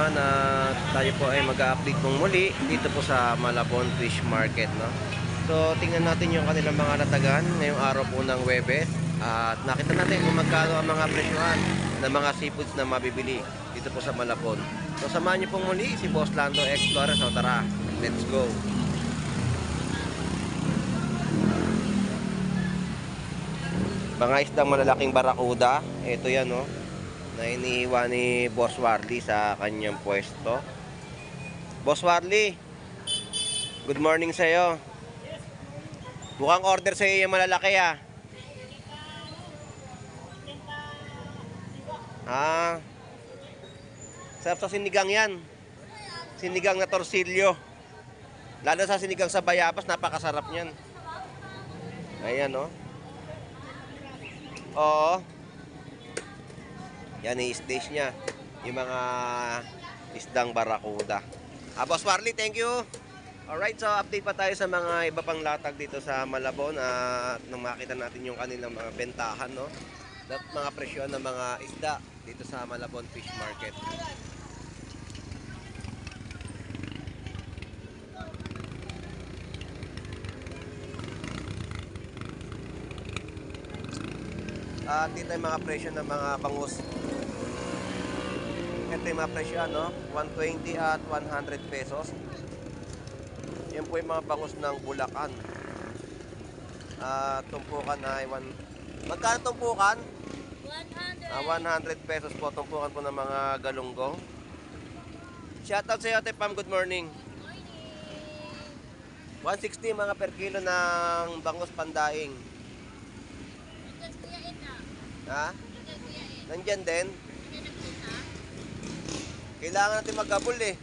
everyone, tayo po ay mag-update pong muli dito po sa Malabon Fish Market, no? So tingnan natin yung kanilang mga latagan ngayong araw po ng Huwebes at nakita natin kung magkano ang mga presyohan ng mga seafoods na mabibili dito po sa Malabon. So samahan niyo pong muli si Boss Lando Explorer. So tara, let's go! Mga isdang malalaking barakuda, ito yan, no, na iniiwan ni Boss Warly sa kanyang pwesto. Boss Warly, good morning sa iyo. Mukhang order sa iyo yung malalaki, ah. Sarap sa sinigang yan. Sinigang na torsilyo. Lalo sa sinigang sa bayabas, napakasarap niyan. Ayan, no. Oo. Yan i-stage niya yung mga isdang barakuda. Boss Warly, thank you. Alright, so update pa tayo sa mga iba pang latag dito sa Malabon at nang makita natin yung kanilang mga bentahan, no? At mga presyon ng mga isda dito sa Malabon Fish Market. At dito yung mga presyo ng mga bangus. Ito yung mga presyo, no? 120 at 100 pesos. Yan po yung mga bangus ng Bulacan. Tumpukan ay magkano tumpukan? 100 pesos po. Tumpukan po ng mga galunggong. Shoutout sa iyo, Ate Pam. Good morning. 160 mga per kilo ng bangus pandaing. Nandyan din. Kailangan natin magabol, eh.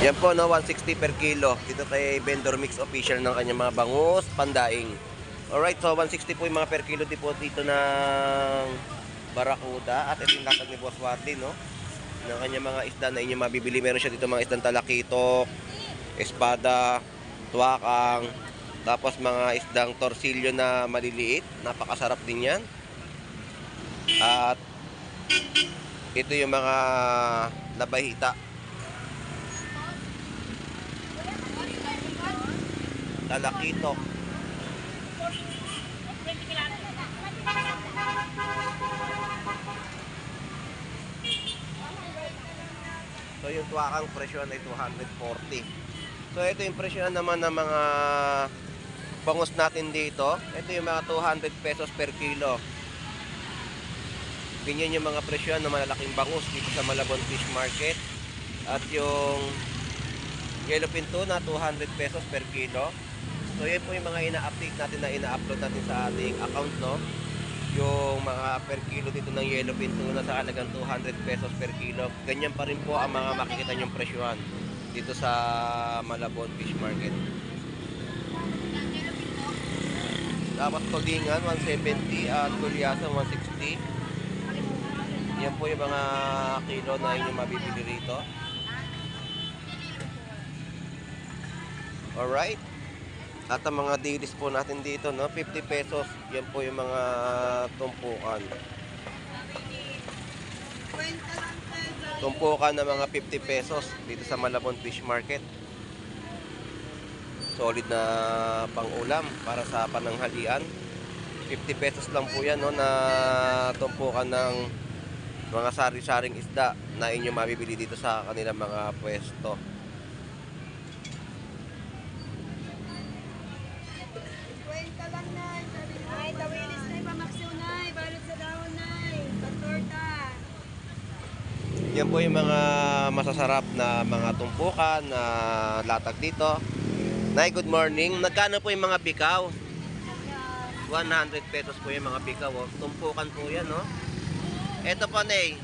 Yan po, no, 160 per kilo. Dito kay Vendor Mix Official ng kanyang mga bangus pandaing. Alright, so 160 po yung mga per kilo dito ng barakuda. At ito yung latag ni Boss Warly, no, ng kanyang mga isda na inyo mabibili. Meron siya dito mga isdang talakitok, espada, tuwakang, tapos mga isdang torsilyo na maliliit. Napakasarap din yan. At ito yung mga labahita, talakitok. So yung tuwakang presyo ay 240. So ito yung presyo naman ng mga bangus natin dito. Ito yung mga 200 pesos per kilo. Ganyan yung mga presyo ng malalaking bangus dito sa Malabon Fish Market. At yung yellowfin tuna, 200 pesos per kilo. So yan po yung mga ina-update natin na ina-upload natin sa ating account, no? Yung mga per kilo dito ng yellowfin tuna sa halagang 200 pesos per kilo. Ganyan pa rin po ang mga makikita nyong presyohan dito sa Malabon Fish Market. Tapos tulingan 170 at gulyasan 160. Yan po yung mga kilo na inyong mabibili rito. Alright. At ang mga dilis po natin dito, no, 50 pesos. Yan po yung mga tumpukan. Tumpukan na mga 50 pesos dito sa Malabon Fish Market. Solid na pang-ulam para sa pananghalian. 50 pesos lang po yan, no, na tumpukan ng mga sari-saring isda na inyong mabibili dito sa kanilang mga pwesto. Yan po yung mga masasarap na mga tumpukan na latag dito. Nay, good morning. Nagkano po yung mga bikaw? 100 pesos po yung mga bikaw, oh. Tumpukan po yan, no? Ito po, Nay.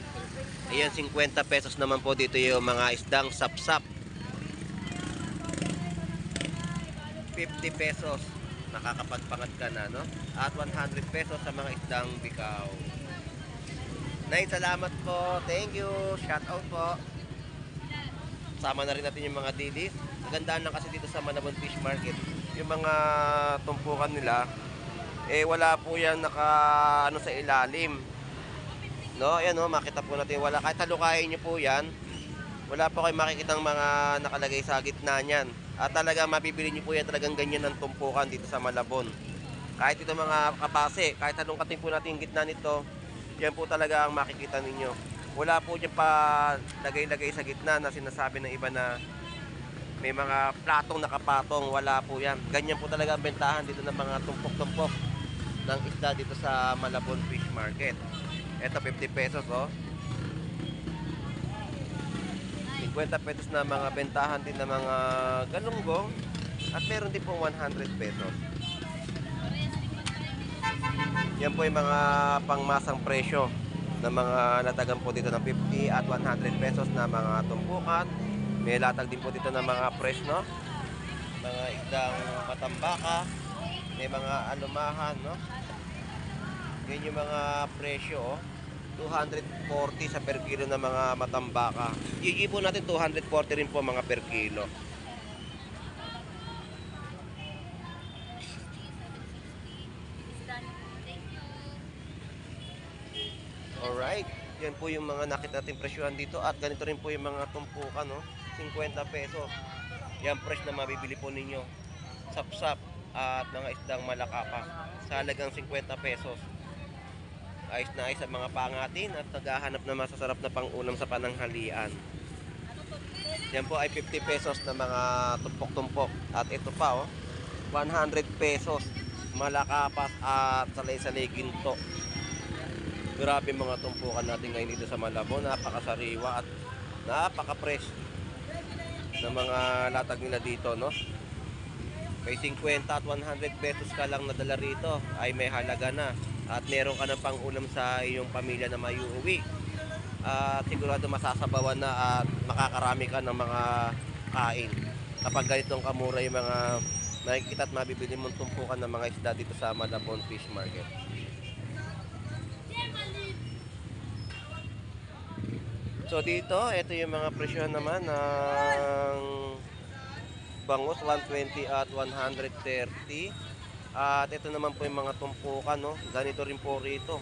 Ayan, 50 pesos naman po dito yung mga isdang sapsap. 50 pesos. Nakakapagpangat ka na, no? At 100 pesos sa mga isdang bikaw. Nay, salamat po. Thank you. Shout out po. Sama na rin natin yung mga dilis. Magandaan lang kasi dito sa Malabon Fish Market. Yung mga tumpukan nila, eh wala po yan naka ano sa ilalim. No, ayan oh, makita po natin wala kahit halukayin niyo po 'yan. Wala po kayong makikitang mga nakalagay sa gitna niyan. At talaga mabibili niyo po yan talagang ganyan ng tumpukan dito sa Malabon. Kahit ito mga kabase, kahit anong kating po natin yung gitna nito, yan po talaga ang makikita ninyo. Wala po dyan pa lagay-lagay sa gitna na sinasabi ng iba na may mga platong nakapatong. Wala po yan. Ganyan po talaga ang bentahan dito ng mga tumpok-tumpok ng isda dito sa Malabon Fish Market. Ito 50 pesos oh. 50 pesos na mga bentahan din ng mga galunggong at meron din po 100 pesos. Yan po yung mga pangmasang presyo ng mga latagan po dito ng 50 at 100 pesos na mga tumpukan. May latag din po dito ng mga fresh, no? Mga isdang matambaka, may mga alumahan, no? Yan yung mga presyo, oh. 240 sa per kilo ng mga matambaka. GG po natin 240 rin po mga per kilo. Alright, yan po yung mga nakita natin presyohan dito at ganito rin po yung mga tumpukan, no? 50 pesos. Yan fresh na mabibili po ninyo. Sapsap at mga isdang malakapa sa halagang 50 pesos. Ayos na ayos sa mga pangatin at naghahanap na masasarap na pang-ulam sa pananghalian. Yan po ay 50 pesos na mga tumpok-tumpok. At ito pa oh, 100 pesos. Malakapas at salay-salay ginto. Grabe mga tumpukan natin ngayon dito sa Malabon. Napakasariwa at napaka-fresh na mga latag nila dito, no? May 50 at 100 pesos ka lang nadala rito ay may halaga na. At meron ka ng pang-ulam sa iyong pamilya na maiuwi. At sigurado masasabawan na at makakarami ka ng mga kain. Kapag ganitong kamura yung mga nakikita at mabibili mong tumpukan ng mga isda dito sa Malabon Fish Market. So dito, ito yung mga presyo naman ng bangus, 120 at 130. At ito naman po yung mga tumpukan, no? Ganito rin po rito.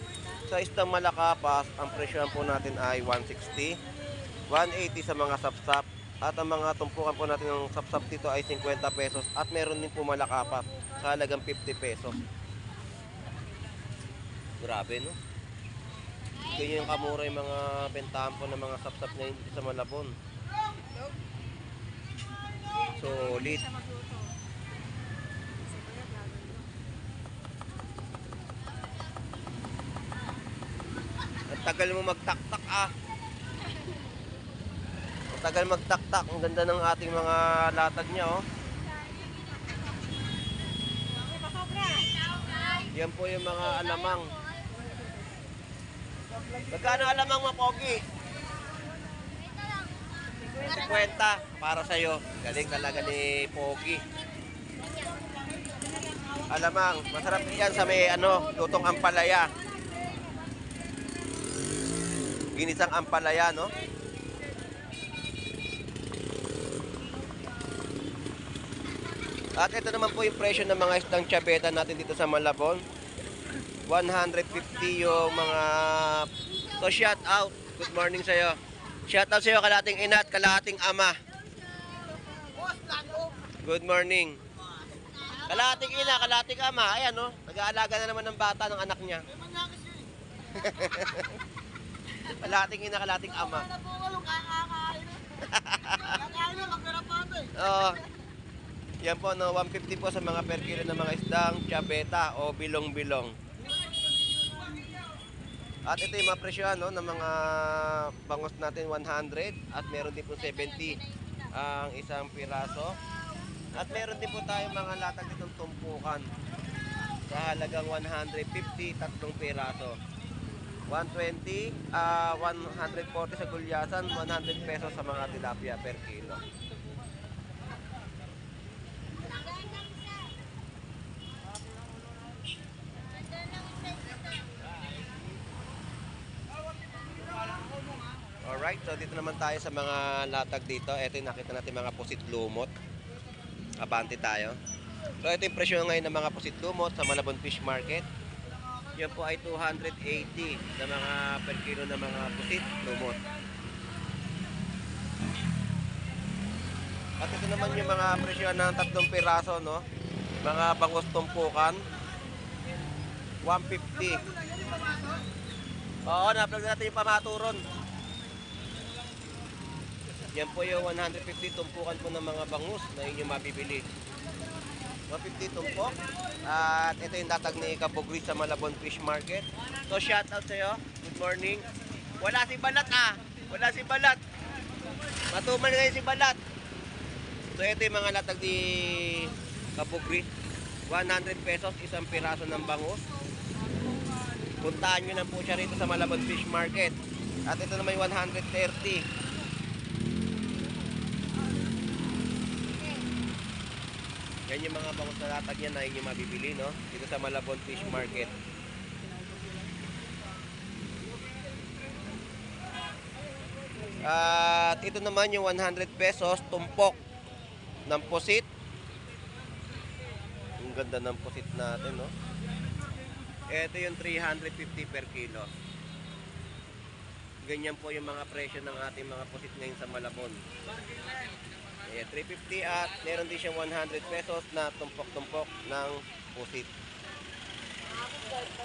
Sa isdang malakapas, ang presyohan po natin ay 160, 180 sa mga sapsap. At ang mga tumpukan po natin ng sapsap dito ay 50 pesos. At meron din po malakapas sa halagang 50 pesos. Grabe, no? Ganyan yung kamura yung mga bentahan po ng mga sapsap ngayon dito sa Malabon. Solid. Ang tagal mo magtaktak ah. Ang tagal magtaktak. Ang ganda ng ating mga latag niya oh. Yan po yung mga alamang. Magkano alamang mga pogi? 50 para sa'yo. Galing talaga ni Pogi. Alamang, masarap yan sa may lutong ampalaya. Ginisang ampalaya, no? At ito naman po yung presyo ng mga isdang tiyabeta natin dito sa Malabon. 150 yung mga... So shout out. Good morning sa'yo. Shout out sa'yo kalating ina at kalating ama. Good morning. Kalating ina, kalating ama. Ayan no, nag-aalaga na naman ng bata ng anak niya. Kalating ina, kalating ama. Oh. Yan po no, 150 po sa mga per kilo ng mga isdang tiyabeta o bilong-bilong. At ito yung mga presyohan no, ng mga bangos natin 100 at meron din po 70 ang isang piraso. At meron din po tayong mga latag ditong tumpukan sa halagang 150, tatlong piraso. 120, 140 sa gulyasan, 100 pesos sa mga tilapia per kilo. Alright, so dito naman tayo sa mga latag dito. Ito yung nakita natin mga pusit lumot. Abante tayo. So ito yung presyo ngayon ng mga pusit lumot sa Malabon Fish Market. Yan po ay 280 na mga per kilo na mga pusit, lumot. At ito naman yung mga presyo ng 3 piraso, no? Mga bangus tumpukan. 150. Oo, na-upload natin yung pamaturon. Yan po yung 150 tumpukan po ng mga bangus na inyong mabibili. 150 tumpok. At ito yung datag ni Kabugri sa Malabon Fish Market. So shout out sa'yo. Good morning. Wala si Balat ah. Wala si Balat. Matuman ngayon si Balat. So ito yung mga latag ni Kabugri. 100 pesos isang piraso ng bangus. Puntahan nyo na po siya rito sa Malabon Fish Market. At ito naman yung 130. Yan yung mga bangus na latag yan na yung mabibili, no? Dito sa Malabon Fish Market. At ito naman yung 100 pesos tumpok ng pusit. Ang ganda ng pusit natin, no? Ito yung 350 per kilo. Ganyan po yung mga presyo ng ating mga pusit ngayon sa Malabon. Ayan, 350 at meron din siyang 100 pesos na tumpok-tumpok ng pusit.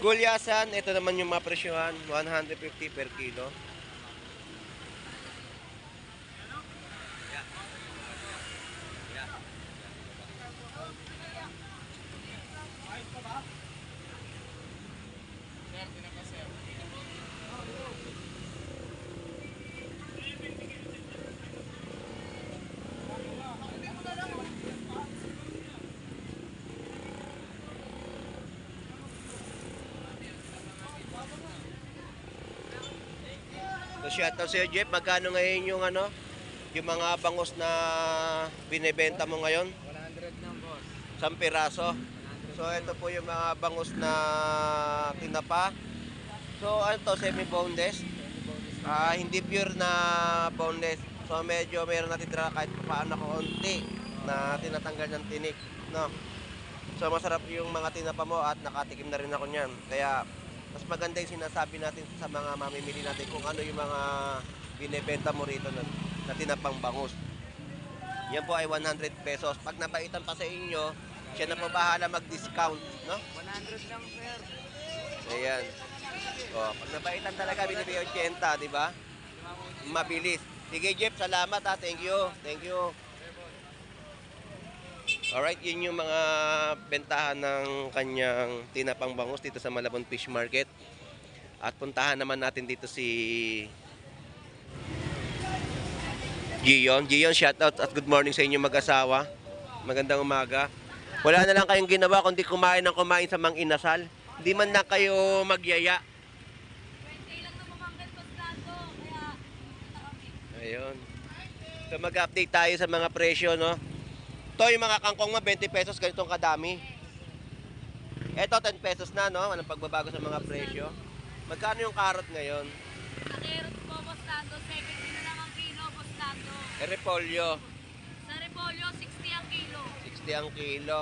Gulyasan, ito naman yung mga presyohan, 150 per kilo. So shoutout sa'yo Jeff, magkano ngayon yung ano, yung mga bangus na binebenta mo ngayon? 100 lang, boss. 1 piraso. So ito po yung mga bangus na tinapa. So ano to, semi-boneless? Hindi pure na boneless. So medyo meron natin tira kahit paano kaunti na tinatanggal ng tinik, no? So masarap yung mga tinapa mo at nakatikim na rin ako niyan. Kaya mas maganda yung sinasabi natin sa mga mamimili natin kung ano yung mga binebenta mo rito na tinapang bangus. Yan po ay 100 pesos. Pag nabaitan pa sa inyo, siya na po bahala mag-discount, no? 100 lang, sir. Ayan. O, pag nabaitan talaga, binibigay 80, di ba? Mabilis. Sige, Jeff, salamat ha. Thank you. Thank you. Alright, yun yung mga bentahan ng kanyang tinapang bangus dito sa Malabon Fish Market. At puntahan naman natin dito si Gion. Gion, shoutout at good morning sa inyo mag-asawa. Magandang umaga. Wala na lang kayong ginawa kundi kumain ng kumain sa Mang Inasal. Hindi man na kayo magyaya. 20 lang na mamanggal ko sa plato, kaya kita kami. Ayun. So mag-update tayo sa mga presyo, no? Ito yung mga kangkong mo, 20 pesos, ganitong kadami. Ito, 10 pesos na, no? Walang pagbabago sa mga presyo. Magkano yung carrot ngayon? Sa carrot po, Boss Lando, 70 na lang ang kilo, Boss Lando. Repolyo, Sa repolyo, 60 ang kilo. 60 ang kilo.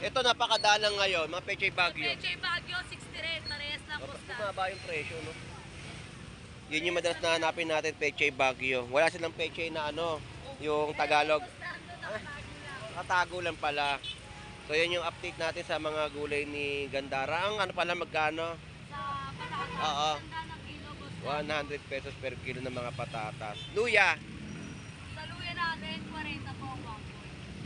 Ito, napakadalang ngayon, mga pechay Sa bagyo. Pechay Baguio, 60 rin. Parehas lang, Boss Lando. Bumaba yung presyo, no? Yun yung madalas na hanapin natin, pechay bagyo. Wala silang pechay na ano, yung Tagalog. Boss Lando, nakatago lang. Nakatago lang pala. So yan yung update natin sa mga gulay ni Gandara. Ang ano pala magkano? Sa patatas, Oo. 100 ang kilo, Boss Lando. 100 pesos per kilo ng mga patatas. Luya. Sa luya natin, 40 po ang bangko.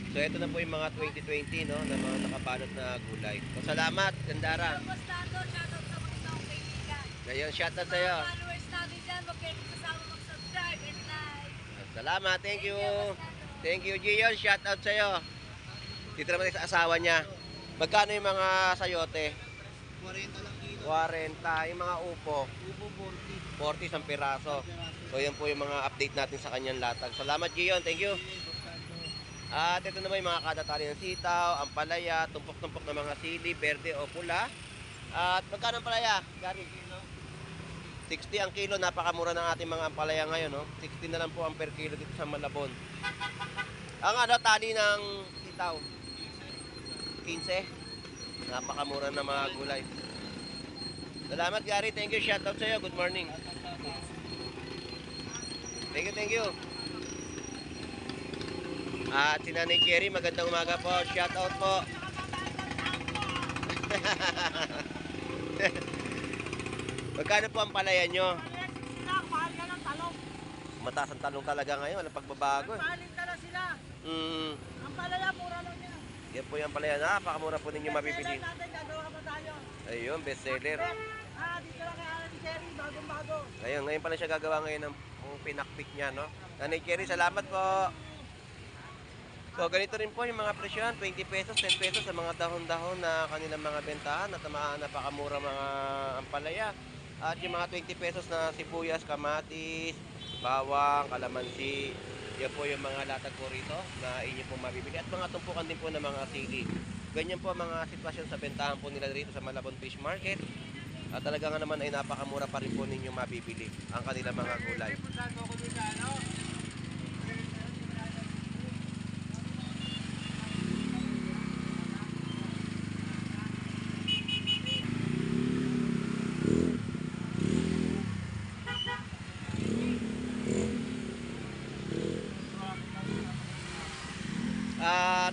So ito na po yung mga 2020 no, na mga nakabalot na gulay. So salamat, Gandara. Boss Lando, shoutout sa mga isang kaibigan. Ngayon, shoutout Sa sa'yo. mga followers natin dyan, huwag kayong kasama mag-subscribe and like. Salamat, thank you. Thank you, Gion. Shoutout sa'yo. Dito naman sa asawa niya. Magkano yung mga sayote? 40 lang kilo. 40. Yung mga upo, Upo 40. 40 isang piraso. So yan po yung mga update natin sa kanyang latag. Salamat, Gion. Thank you. At ito naman yung mga kadatali ng sitaw, ampalaya, tumpok-tumpok ng mga sili, berde o pula. At magkano ang palaya? Gary? 60 ang kilo, napakamura ng ating mga ampalaya ngayon, no? 60 na lang po ang per kilo dito sa Malabon. Ang ano, tali ng sitaw? 15. Napakamura ng mga gulay. Salamat, Gary. Thank you. Shout out sa'yo. Good morning. Thank you, thank you. At si Nanay Cherry, magandang umaga po. Shout out po. Magkano po ang palaya nyo? Mahal ka ng talong. Mataas ang talong talaga ngayon. Walang pagbabago. Pahalin ka na sila. Ang Palaya, mura lang yan. yan po yung palaya. Napakamura po ninyo mabibili. Natin, gagawa pa tayo. Ayun, bestseller. Dito lang kay Alan Cherry, bagong-bago. Ngayon pala siya gagawa ngayon ng pinakpik niya, no? Nanay Cherry, salamat po. So, ganito rin po yung mga presyon, 20 pesos, 10 pesos sa mga dahon-dahon na kanilang mga bentahan at napakamura mga ampalaya. At yung mga 20 pesos na sibuyas, kamatis, bawang, kalamansi, yan po yung mga latag po rito na inyo po mabibili. At mga tumpukan din po ng mga sili. Ganyan po ang mga sitwasyon sa bentahan po nila dito sa Malabon Fish Market. At talaga nga naman ay napakamura pa rin po ninyo mabibili ang kanilang mga gulay.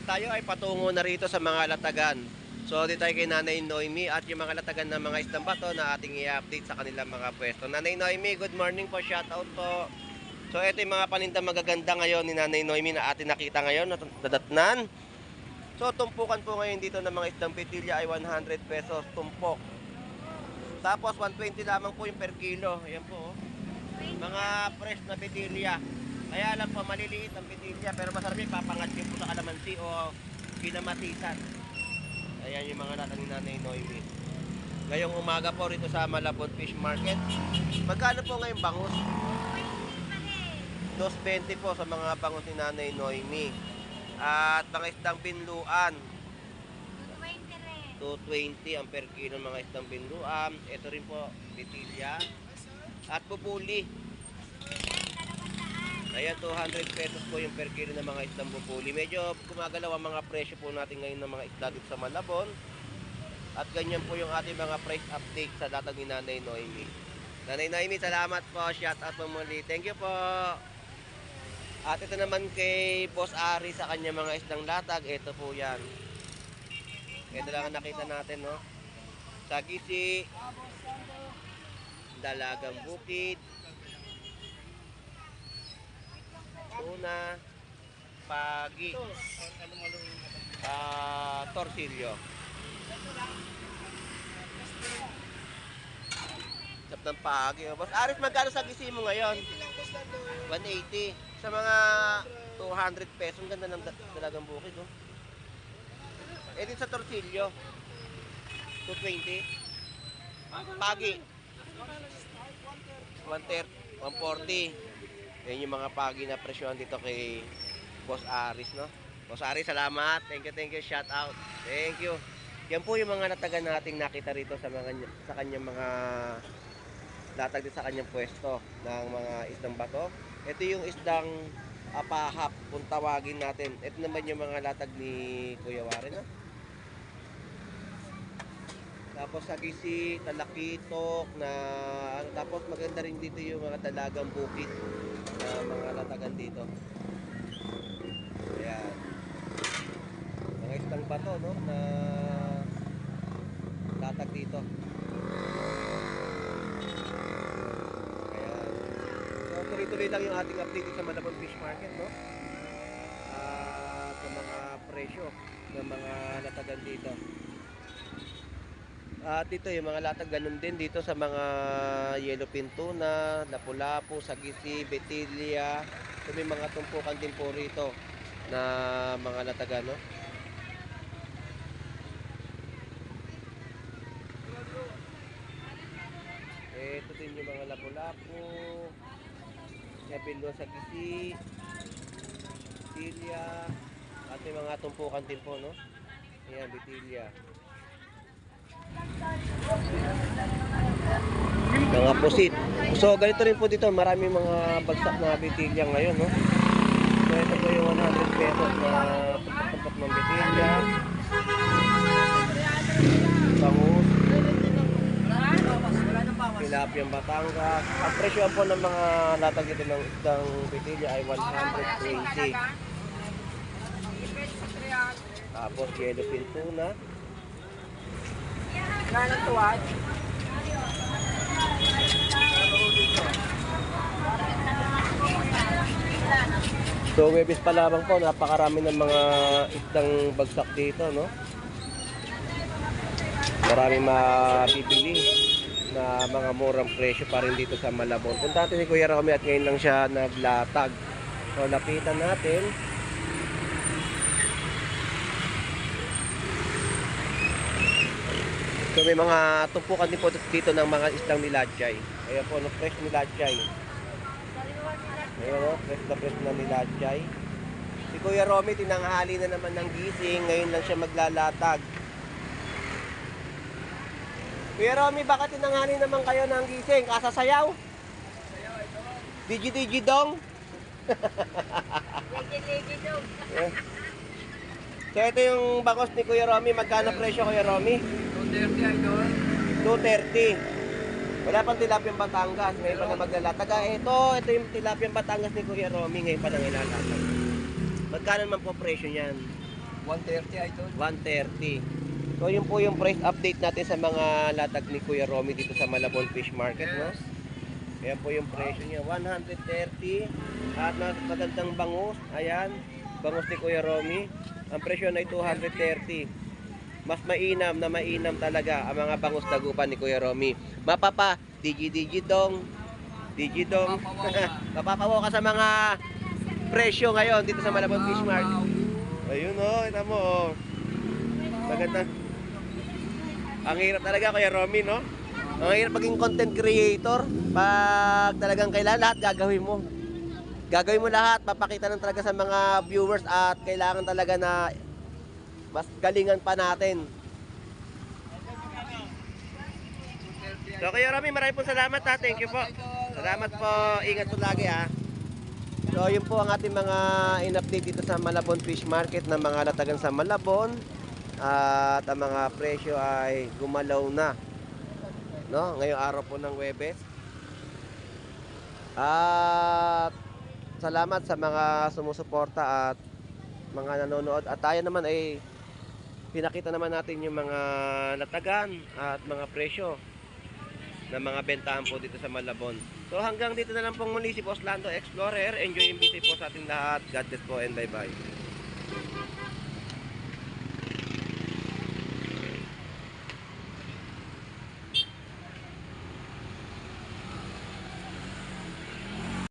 Tayo ay patungo na rito sa mga latagan. So dito tayo kay Nanay Noemi at yung mga latagan ng mga isdang bato na ating i-update sa kanilang mga pwesto. Nanay Noemi, good morning po, shout out po. So ito yung mga paninda magaganda ngayon ni Nanay Noemi na ating nakita ngayon, nadatnan. So tumpukan po ngayon dito ng mga isdang petilya ay 100 pesos tumpok. Tapos 120 lamang po yung per kilo. Ayan po, oh. Mga fresh na petilya. Kaya lang po maliliit ang petilya pero masarap yung papangat yung po sa kalamansi o kinamatisan. Ayan yung mga latag ni Nanay Noemi. Ngayong umaga po rito sa Malabon Fish Market. Magkano po ngayon bangus? 2.20 po sa mga bangus ni Nanay Noemi. At mga isdang pinluan, 220 ang per kilo mga isdang pinluan. Ito rin po, petilya. At pupuli. Ayan, 200 pesos po yung per kilo ng mga isdang pupuli. Medyo gumagalaw ang mga presyo po natin ngayon ng mga isda dito sa Malabon. At ganyan po yung ating mga price update sa latag ni Nanay Noemi. Nanay Noemi, salamat po. Shout out po muli. Thank you po. At ito naman kay Boss Ari sa kanya mga isdang latag. Ito po yan. Ito lang ang nakita natin, no? Sagisi, Dalagang Bukid, Tuna, Pagi, Torsilyo. Sap ng Pagi. Boss Aris, magkano sagisi mo ngayon? 180. Sa mga 200 pesos, ang ganda ng Dalagang Bukid, oh. Eh din sa Torsilyo, 220. Pagi, 140. Yan yung mga pagi na presyohan dito kay Boss Aris, no? Boss Aris, salamat. Thank you. Shout out. Thank you. Yan po yung mga natagan nating nakita rito sa kanyang mga latag din sa kanyang pwesto ng mga isdang bato. Ito yung isdang apahap kung tawagin natin. Ito naman yung mga latag ni Kuya Warren, no? Tapos sagisi, talakitok na tapos maganda rin dito yung mga Dalagang Bukid na mga latagan dito. Ayan. Mga isdang bato, no, na latag dito. Ayan. So tuloy-tuloy lang yung ating update sa Malabon Fish Market, no? Sa mga presyo ng mga latagan dito. At dito yung mga latag ganun din dito sa mga yellowfin tuna, lapu-lapu, sagisi, betilya. So may mga tumpukan din po rito na mga latagan, no? Ito din yung mga lapu-lapu, yabilwa, sagisi, betilya. At may mga tumpukan din po, no? Ayan, betilya. Mga pusit. So ganito rin po dito, marami mga bagsak na betilya ngayon, no? So ito po yung 100 pesos na tumpok ng betilya, bangus, Tilapia Batangas. Ang presyo po ng mga latag dito ng isdang pitilla ay 120. Tapos yellowfin tuna. Galang tuwad. So, Webis pa lamang po, napakarami ng mga isdang bagsak dito, no? Maraming mabibili na mga murang presyo pa rin dito sa Malabon. Punta natin si Kuya Romy at ngayon lang siya naglatag. So, lapitan natin. So, may mga tumpukan din po dito ng mga isdang nilachay. Ayan po, no, fresh nilachay. Ayan o, fresh na nilachay. Si Kuya Romy, tinanghali na naman ng gising. Ngayon lang siya maglalatag. Kuya Romy, bakit tinanghali naman kayo ng gising? Kasasayaw? Digi-digi dong? Ligi-ligi daw. Yeah. So ito yung bangos ni Kuya Romy. Magkano presyo, Kuya Romy? 230 idol. 230. Wala pang tilapiyang Batangas. Ngayon pa na maglalatag. Ito yung tilapiyang Batangas ni Kuya Romy. Ngayon pa na nilalatag. Magkano naman po presyo niyan? 130 idol. 130. So yun po yung price update natin sa mga latag ni Kuya Romy dito sa Malabon Fish Market, no? Ayan po yung presyo niya, 130. At magandang bangus, ayan, bangus ni Kuya Romy. Ang presyo na ay 230. Mas mainam na mainam talaga ang mga bangus dagupan ni Kuya Romy. Mapapa, digi-digi dong. Mapapawaw ka sa mga presyo ngayon dito sa Malabon Fish Market. Ayun oh, ito mo oh. Maganda. Ang hirap talaga, Kuya Romy, no? Ang hirap maging content creator. Pag talagang kailangan, lahat gagawin mo. Gagawin mo lahat, papakita ng talaga sa mga viewers at kailangan talaga na mas galingan pa natin. So, Kuya Romy, maraming po salamat ha. Thank you po. Salamat po. Ingat po lagi ha. So, yun po ang ating mga in-update dito sa Malabon Fish Market ng mga latagan sa Malabon. At ang mga presyo ay gumalaw na, no? Ngayong araw po ng Huwebes. At salamat sa mga sumusuporta at mga nanonood. At tayo naman ay pinakita naman natin yung mga latagan at mga presyo ng mga bentahan po dito sa Malabon. So hanggang dito na lang pong muli si Boss Lando Explorer. Enjoy yung visit po sa ating lahat. God bless po and bye bye.